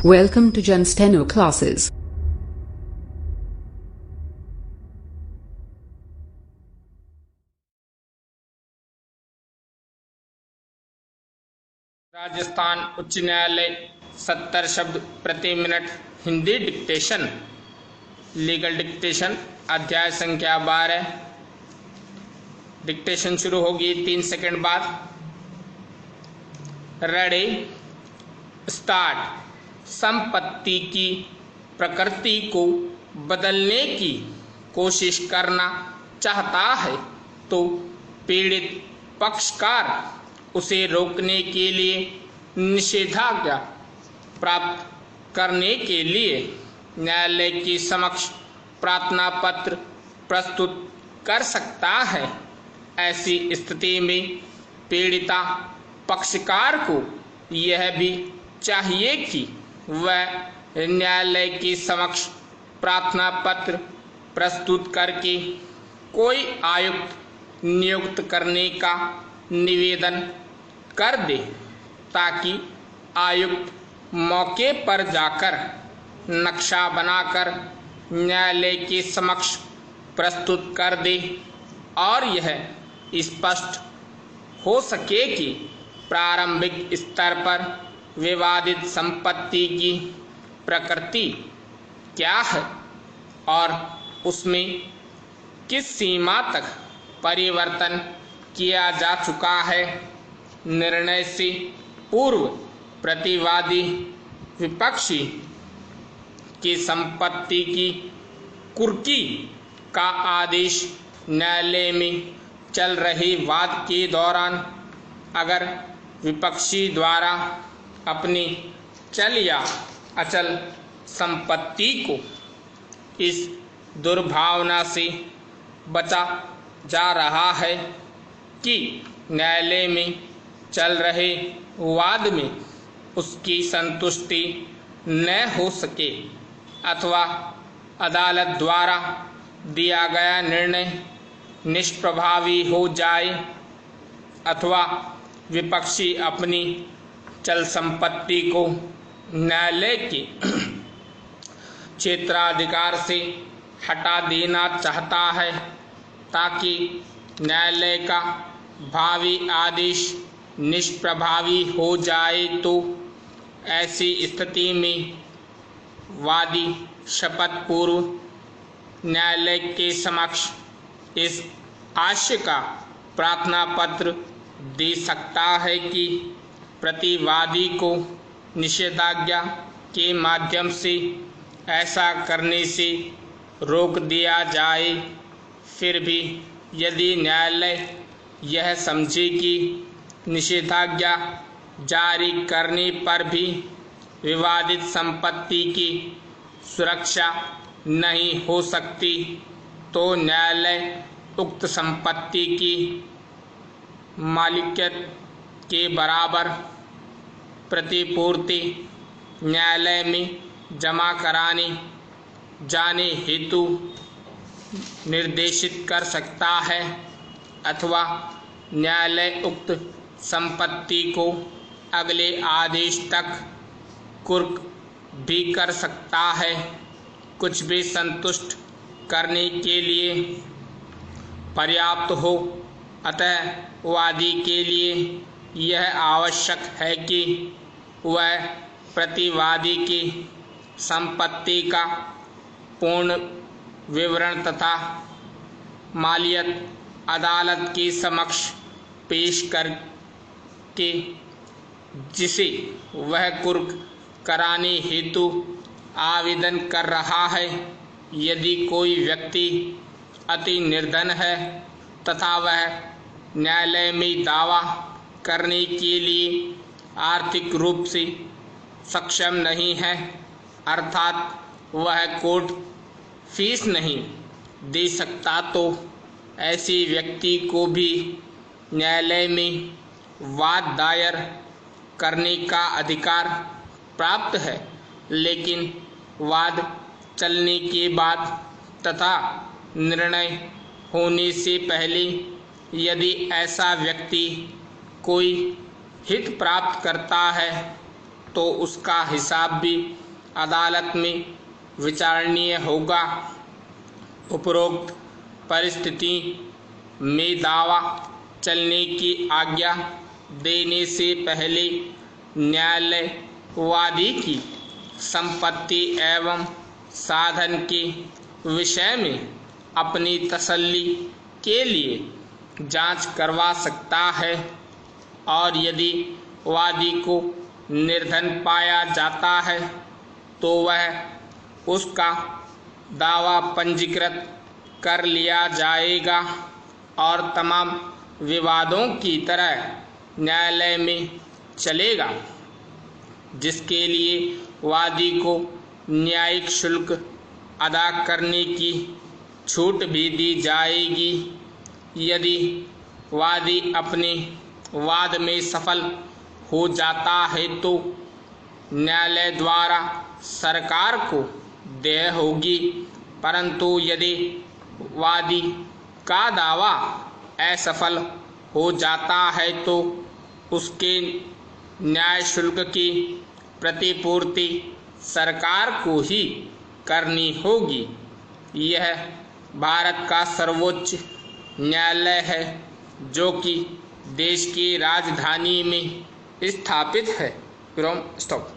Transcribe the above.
Welcome to Jen Steno classes. Rajasthan उच्च न्यायालय 70 शब्द प्रति minute Hindi dictation. Legal dictation अध्याय संख्या 12। डिक्टेशन शुरू होगी 3 सेकंड बाद। Ready start. संपत्ति की प्रकृति को बदलने की कोशिश करना चाहता है तो पीड़ित पक्षकार उसे रोकने के लिए निषेधाज्ञा प्राप्त करने के लिए न्यायालय के समक्ष प्रार्थना पत्र प्रस्तुत कर सकता है। ऐसी स्थिति में पीड़िता पक्षकार को यह भी चाहिए कि वह न्यायालय के समक्ष प्रार्थना पत्र प्रस्तुत करके कोई आयुक्त नियुक्त करने का निवेदन कर दे ताकि आयुक्त मौके पर जाकर नक्शा बनाकर न्यायालय के समक्ष प्रस्तुत कर दे और यह स्पष्ट हो सके कि प्रारंभिक स्तर पर विवादित संपत्ति की प्रकृति क्या है और उसमें किस सीमा तक परिवर्तन किया जा चुका है। निर्णय से पूर्व प्रतिवादी विपक्षी की संपत्ति की कुर्की का आदेश न्यायालय में चल रहे वाद के दौरान अगर विपक्षी द्वारा अपनी चल या अचल संपत्ति को इस दुर्भावना से बचा जा रहा है कि न्यायालय में चल रहे वाद में उसकी संतुष्टि न हो सके अथवा अदालत द्वारा दिया गया निर्णय निष्प्रभावी हो जाए अथवा विपक्षी अपनी चल संपत्ति को न्यायालय के क्षेत्राधिकार से हटा देना चाहता है ताकि न्यायालय का भावी आदेश निष्प्रभावी हो जाए, तो ऐसी स्थिति में वादी शपथ पूर्व न्यायालय के समक्ष इस आशय का प्रार्थना पत्र दे सकता है कि प्रतिवादी को निषेधाज्ञा के माध्यम से ऐसा करने से रोक दिया जाए। फिर भी यदि न्यायालय यह समझे कि निषेधाज्ञा जारी करने पर भी विवादित संपत्ति की सुरक्षा नहीं हो सकती, तो न्यायालय उक्त संपत्ति की मालिकियत के बराबर प्रतिपूर्ति न्यायालय में जमा कराने जाने हेतु निर्देशित कर सकता है अथवा न्यायालय उक्त संपत्ति को अगले आदेश तक कुर्क भी कर सकता है। कुछ भी संतुष्ट करने के लिए पर्याप्त हो, अतः वादी के लिए यह आवश्यक है कि वह प्रतिवादी की संपत्ति का पूर्ण विवरण तथा मालियत अदालत के समक्ष पेश करके जिसे वह कुर्क कराने हेतु आवेदन कर रहा है। यदि कोई व्यक्ति अति निर्धन है तथा वह न्यायालय में दावा करने के लिए आर्थिक रूप से सक्षम नहीं है, अर्थात वह कोर्ट फीस नहीं दे सकता, तो ऐसे व्यक्ति को भी न्यायालय में वाद दायर करने का अधिकार प्राप्त है। लेकिन वाद चलने के बाद तथा निर्णय होने से पहले यदि ऐसा व्यक्ति कोई हित प्राप्त करता है तो उसका हिसाब भी अदालत में विचारणीय होगा। उपरोक्त परिस्थिति में दावा चलने की आज्ञा देने से पहले न्यायालय वादी की संपत्ति एवं साधन के विषय में अपनी तसल्ली के लिए जांच करवा सकता है और यदि वादी को निर्धन पाया जाता है तो वह उसका दावा पंजीकृत कर लिया जाएगा और तमाम विवादों की तरह न्यायालय में चलेगा, जिसके लिए वादी को न्यायिक शुल्क अदा करने की छूट भी दी जाएगी। यदि वादी अपने वाद में सफल हो जाता है तो न्यायालय द्वारा सरकार को देय होगी, परंतु यदि वादी का दावा असफल हो जाता है तो उसके न्याय शुल्क की प्रतिपूर्ति सरकार को ही करनी होगी। यह भारत का सर्वोच्च न्यायालय है जो कि देश की राजधानी में स्थापित है। स्टॉप।